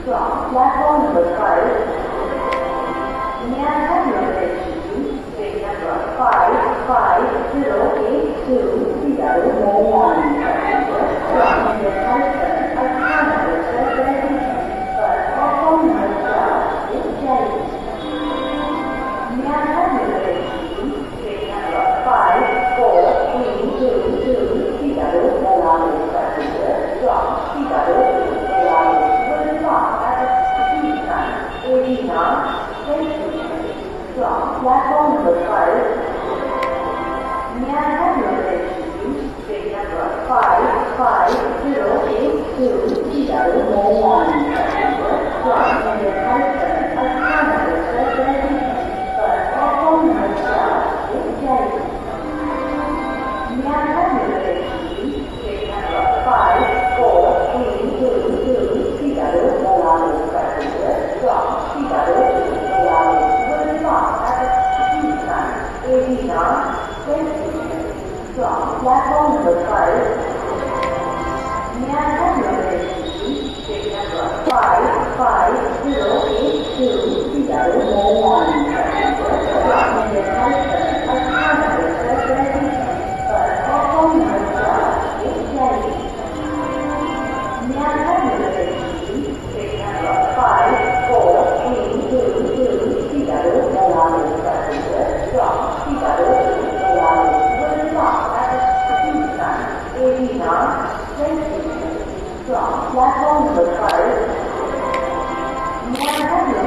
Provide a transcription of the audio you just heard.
Platform number 5. May I have your attention? Train number 5582 Seattle Moran from the Hudson Alcana destination, but platform number 12 is Jelly. May I have your attention? Train number 5432 Seattle Moran from Seattle Moran. From platform number 5. May I have your attention? Train number 5582 Seattle Moran from the Hudson Alcana destination, but platform number 12 is Jelly. May I have your attention? Train number 5432 Seattle Moran from Seattle Moran. From platform number 5. May I have your attention? Train number 5582 Seattle Moran from the Hudson Alcana destination, but platform number 12 is Jelly. May I have your attention? Train number 5482 Seattle Moran from Seattle Moran. From platform number 5. May I have your